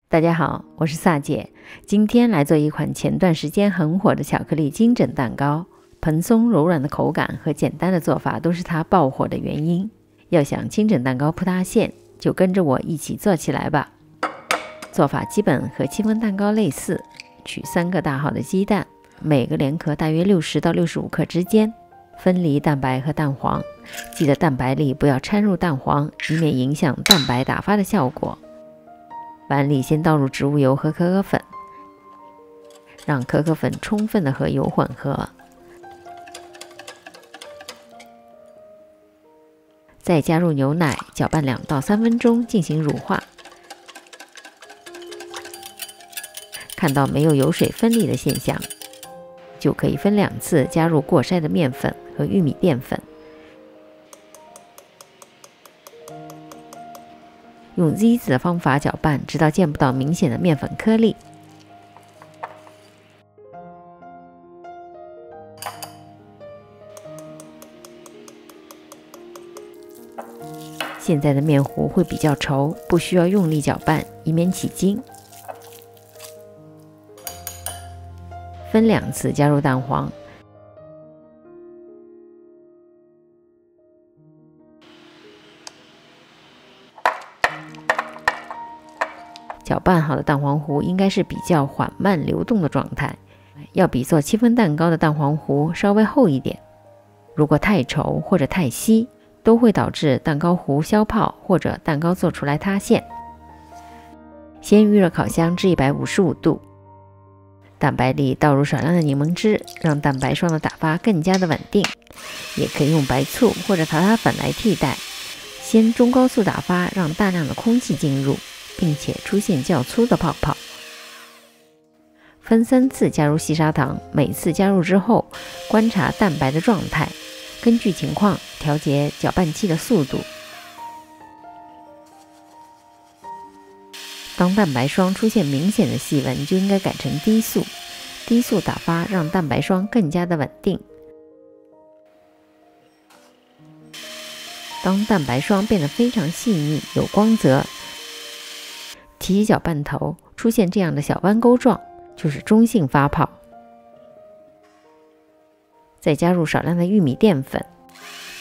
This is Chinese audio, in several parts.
大家好，我是萨姐，今天来做一款前段时间很火的巧克力金枕蛋糕。蓬松柔软的口感和简单的做法都是它爆火的原因。要想金枕蛋糕不塌陷，就跟着我一起做起来吧。做法基本和戚风蛋糕类似，取3个大号的鸡蛋，每个连壳大约60到65克之间，分离蛋白和蛋黄，记得蛋白里不要掺入蛋黄，以免影响蛋白打发的效果。碗里先倒入植物油和可可粉，让可可粉充分的和油混合，再加入牛奶，搅拌2到3分钟进行乳化。看到没有油水分离的现象，就可以分2次加入过筛的面粉和玉米淀粉。用 Z 字的方法搅拌，直到见不到明显的面粉颗粒。现在的面糊会比较稠，不需要用力搅拌，以免起筋。分2次加入蛋黄。搅拌好的蛋黄糊应该是比较缓慢流动的状态，要比做戚风蛋糕的蛋黄糊稍微厚一点。如果太稠或者太稀，都会导致蛋糕糊消泡或者蛋糕做出来塌陷。先预热烤箱至155度，蛋白里倒入少量的柠檬汁，让蛋白霜的打发更加的稳定。也可以用白醋或者塔塔粉来替代。先中高速打发，让大量的空气进入，并且出现较粗的泡泡。分3次加入细砂糖，每次加入之后观察蛋白的状态，根据情况调节搅拌器的速度。当蛋白霜出现明显的细纹，就应该改成低速。低速打发让蛋白霜更加的稳定。当蛋白霜变得非常细腻有光泽，提起搅拌头出现这样的小弯钩状，就是中性发泡。再加入少量的玉米淀粉，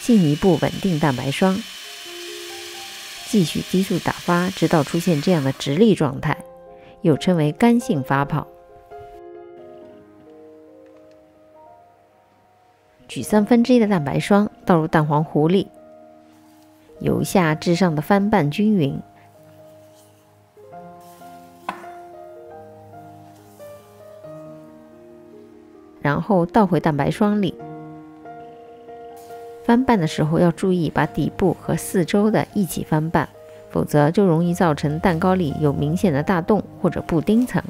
进一步稳定蛋白霜。继续低速打发，直到出现这样的直立状态，又称为干性发泡。取1/3的蛋白霜倒入蛋黄糊里，由下至上的翻拌均匀。然后倒回蛋白霜里，翻拌的时候要注意把底部和四周的一起翻拌，否则就容易造成蛋糕里有明显的大洞或者布丁层。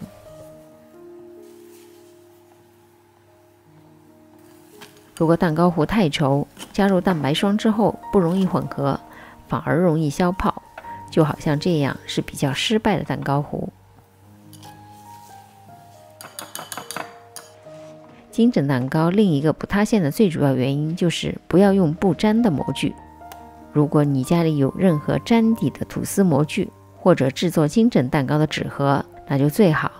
如果蛋糕糊太稠，加入蛋白霜之后不容易混合，反而容易消泡，就好像这样是比较失败的蛋糕糊。金枕蛋糕另一个不塌陷的最主要原因就是不要用不粘的模具。如果你家里有任何粘底的吐司模具，或者制作金枕蛋糕的纸盒，那就最好。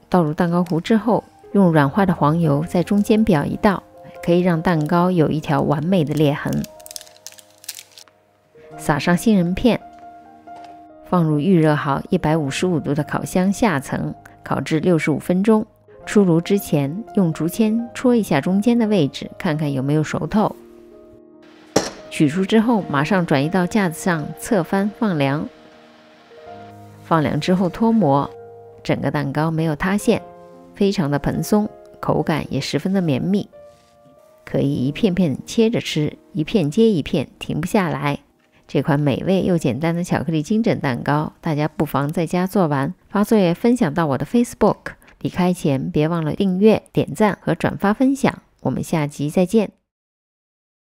倒入蛋糕糊之后，用软化的黄油在中间表一道，可以让蛋糕有一条完美的裂痕。撒上杏仁片，放入预热好155度的烤箱下层，烤至65分钟。出炉之前，用竹签戳一下中间的位置，看看有没有熟透。取出之后，马上转移到架子上侧翻放凉。放凉之后脱模，整个蛋糕没有塌陷，非常的蓬松，口感也十分的绵密，可以一片片切着吃，一片接一片，停不下来。这款美味又简单的巧克力金枕蛋糕，大家不妨在家做完，发作业分享到我的 Facebook。离开前别忘了订阅、点赞和转发分享。我们下集再见。